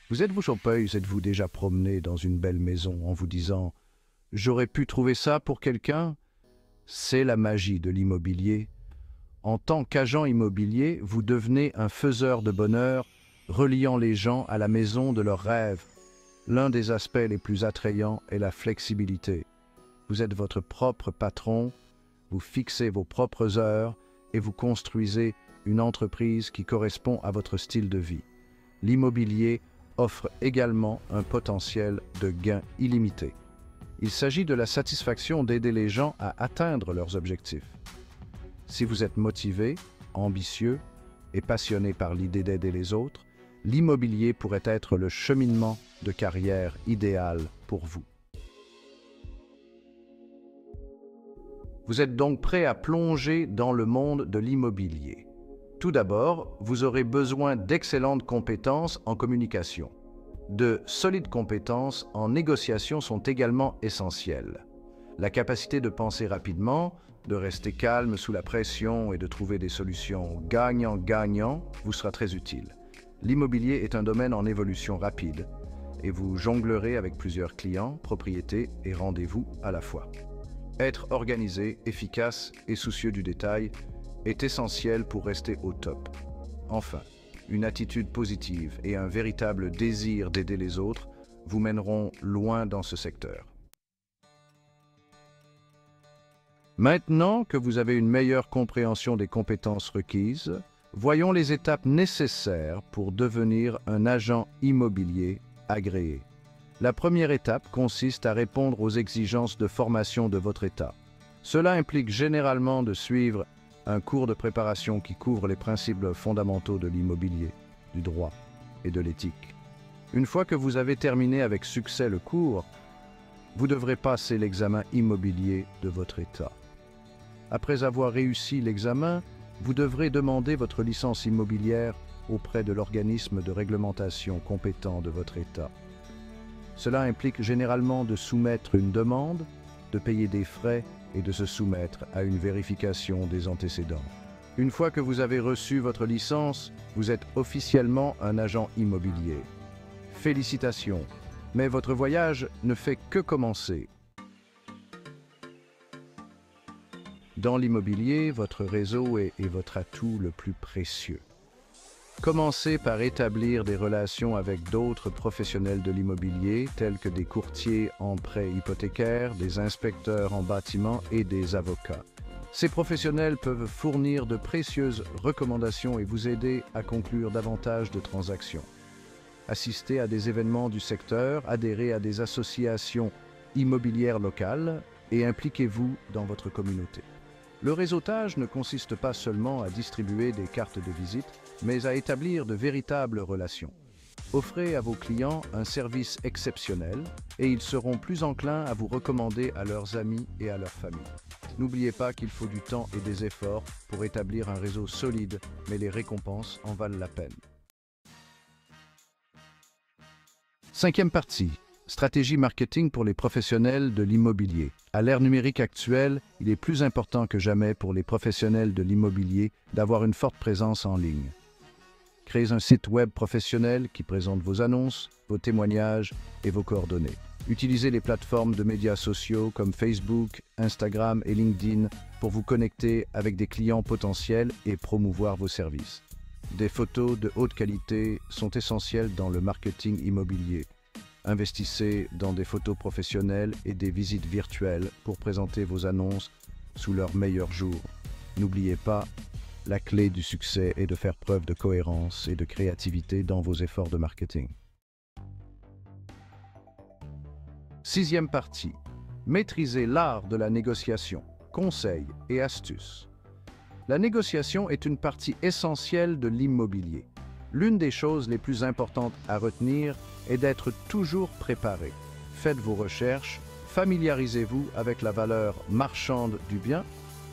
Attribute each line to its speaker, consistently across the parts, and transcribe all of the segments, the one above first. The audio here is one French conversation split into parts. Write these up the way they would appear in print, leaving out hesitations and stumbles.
Speaker 1: Vous êtes-vous surprise, êtes-vous déjà promené dans une belle maison en vous disant « J'aurais pu trouver ça pour quelqu'un ?» C'est la magie de l'immobilier. En tant qu'agent immobilier, vous devenez un faiseur de bonheur, reliant les gens à la maison de leurs rêves. L'un des aspects les plus attrayants est la flexibilité. Vous êtes votre propre patron, vous fixez vos propres heures et vous construisez une entreprise qui correspond à votre style de vie. L'immobilier offre également un potentiel de gain illimité. Il s'agit de la satisfaction d'aider les gens à atteindre leurs objectifs. Si vous êtes motivé, ambitieux et passionné par l'idée d'aider les autres, l'immobilier pourrait être le cheminement de carrière idéal pour vous. Vous êtes donc prêt à plonger dans le monde de l'immobilier. Tout d'abord, vous aurez besoin d'excellentes compétences en communication. De solides compétences en négociation sont également essentielles. La capacité de penser rapidement, de rester calme sous la pression et de trouver des solutions gagnant-gagnant vous sera très utile. L'immobilier est un domaine en évolution rapide et vous jonglerez avec plusieurs clients, propriétés et rendez-vous à la fois. Être organisé, efficace et soucieux du détail est essentiel pour rester au top. Enfin, une attitude positive et un véritable désir d'aider les autres vous mèneront loin dans ce secteur. Maintenant que vous avez une meilleure compréhension des compétences requises, voyons les étapes nécessaires pour devenir un agent immobilier agréé. La première étape consiste à répondre aux exigences de formation de votre État. Cela implique généralement de suivre un cours de préparation qui couvre les principes fondamentaux de l'immobilier, du droit et de l'éthique. Une fois que vous avez terminé avec succès le cours, vous devrez passer l'examen immobilier de votre État. Après avoir réussi l'examen, vous devrez demander votre licence immobilière auprès de l'organisme de réglementation compétent de votre État. Cela implique généralement de soumettre une demande, de payer des frais et de se soumettre à une vérification des antécédents. Une fois que vous avez reçu votre licence, vous êtes officiellement un agent immobilier. Félicitations, mais votre voyage ne fait que commencer. Dans l'immobilier, votre réseau est votre atout le plus précieux. Commencez par établir des relations avec d'autres professionnels de l'immobilier, tels que des courtiers en prêts hypothécaires, des inspecteurs en bâtiment et des avocats. Ces professionnels peuvent fournir de précieuses recommandations et vous aider à conclure davantage de transactions. Assistez à des événements du secteur, adhérez à des associations immobilières locales et impliquez-vous dans votre communauté. Le réseautage ne consiste pas seulement à distribuer des cartes de visite, mais à établir de véritables relations. Offrez à vos clients un service exceptionnel et ils seront plus enclins à vous recommander à leurs amis et à leur famille. N'oubliez pas qu'il faut du temps et des efforts pour établir un réseau solide, mais les récompenses en valent la peine. Cinquième partie. Stratégie marketing pour les professionnels de l'immobilier. À l'ère numérique actuelle, il est plus important que jamais pour les professionnels de l'immobilier d'avoir une forte présence en ligne. Créez un site web professionnel qui présente vos annonces, vos témoignages et vos coordonnées. Utilisez les plateformes de médias sociaux comme Facebook, Instagram et LinkedIn pour vous connecter avec des clients potentiels et promouvoir vos services. Des photos de haute qualité sont essentielles dans le marketing immobilier. Investissez dans des photos professionnelles et des visites virtuelles pour présenter vos annonces sous leur meilleur jour. N'oubliez pas, la clé du succès est de faire preuve de cohérence et de créativité dans vos efforts de marketing. Sixième partie. Maîtrisez l'art de la négociation. Conseils et astuces. La négociation est une partie essentielle de l'immobilier. L'une des choses les plus importantes à retenir est d'être toujours préparé. Faites vos recherches, familiarisez-vous avec la valeur marchande du bien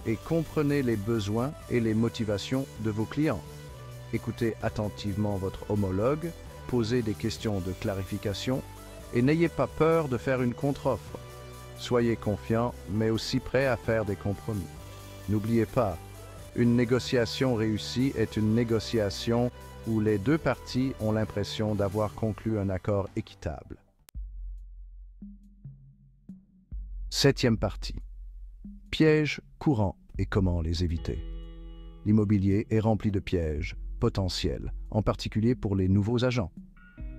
Speaker 1: et comprenez les besoins et les motivations de vos clients. Écoutez attentivement votre homologue, posez des questions de clarification et n'ayez pas peur de faire une contre-offre. Soyez confiant, mais aussi prêt à faire des compromis. N'oubliez pas, Une négociation réussie est une négociation où les deux parties ont l'impression d'avoir conclu un accord équitable. Septième partie. Pièges courants et comment les éviter. L'immobilier est rempli de pièges potentiels, en particulier pour les nouveaux agents.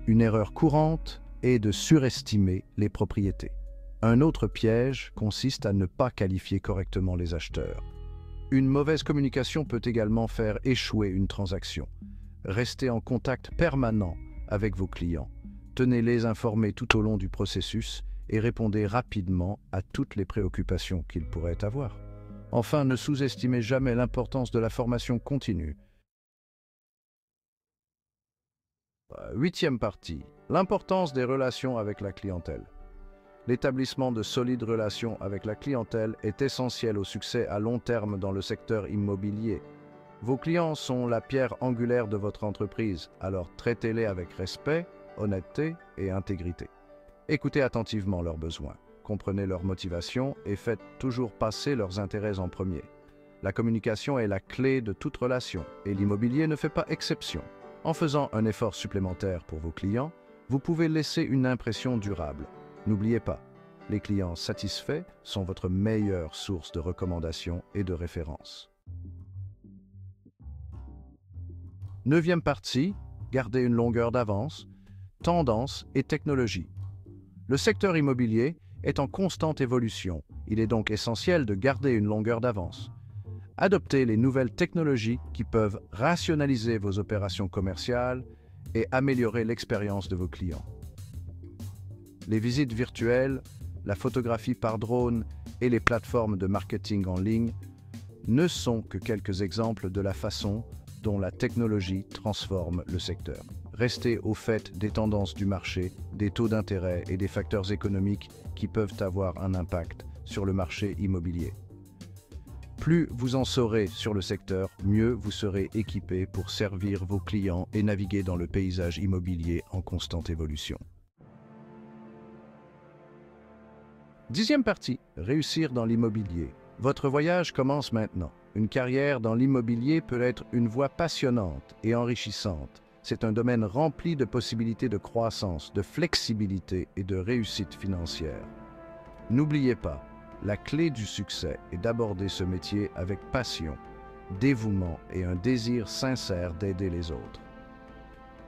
Speaker 1: Une erreur courante est de surestimer les propriétés. Un autre piège consiste à ne pas qualifier correctement les acheteurs. Une mauvaise communication peut également faire échouer une transaction. Restez en contact permanent avec vos clients. Tenez-les informés tout au long du processus et répondez rapidement à toutes les préoccupations qu'ils pourraient avoir. Enfin, ne sous-estimez jamais l'importance de la formation continue. Huitième partie. L'importance des relations avec la clientèle. L'établissement de solides relations avec la clientèle est essentiel au succès à long terme dans le secteur immobilier. Vos clients sont la pierre angulaire de votre entreprise, alors traitez-les avec respect, honnêteté et intégrité. Écoutez attentivement leurs besoins, comprenez leurs motivations et faites toujours passer leurs intérêts en premier. La communication est la clé de toute relation et l'immobilier ne fait pas exception. En faisant un effort supplémentaire pour vos clients, vous pouvez laisser une impression durable. N'oubliez pas, les clients satisfaits sont votre meilleure source de recommandations et de références. Neuvième partie, gardez une longueur d'avance, tendance et technologie. Le secteur immobilier est en constante évolution. Il est donc essentiel de garder une longueur d'avance. Adoptez les nouvelles technologies qui peuvent rationaliser vos opérations commerciales et améliorer l'expérience de vos clients. Les visites virtuelles, la photographie par drone et les plateformes de marketing en ligne ne sont que quelques exemples de la façon dont la technologie transforme le secteur. Restez au fait des tendances du marché, des taux d'intérêt et des facteurs économiques qui peuvent avoir un impact sur le marché immobilier. Plus vous en saurez sur le secteur, mieux vous serez équipé pour servir vos clients et naviguer dans le paysage immobilier en constante évolution. Dixième partie, réussir dans l'immobilier. Votre voyage commence maintenant. Une carrière dans l'immobilier peut être une voie passionnante et enrichissante. C'est un domaine rempli de possibilités de croissance, de flexibilité et de réussite financière. N'oubliez pas, la clé du succès est d'aborder ce métier avec passion, dévouement et un désir sincère d'aider les autres.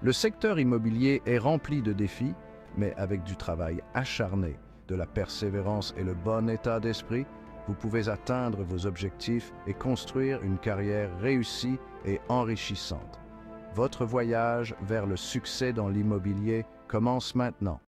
Speaker 1: Le secteur immobilier est rempli de défis, mais avec du travail acharné, de la persévérance et le bon état d'esprit, vous pouvez atteindre vos objectifs et construire une carrière réussie et enrichissante. Votre voyage vers le succès dans l'immobilier commence maintenant.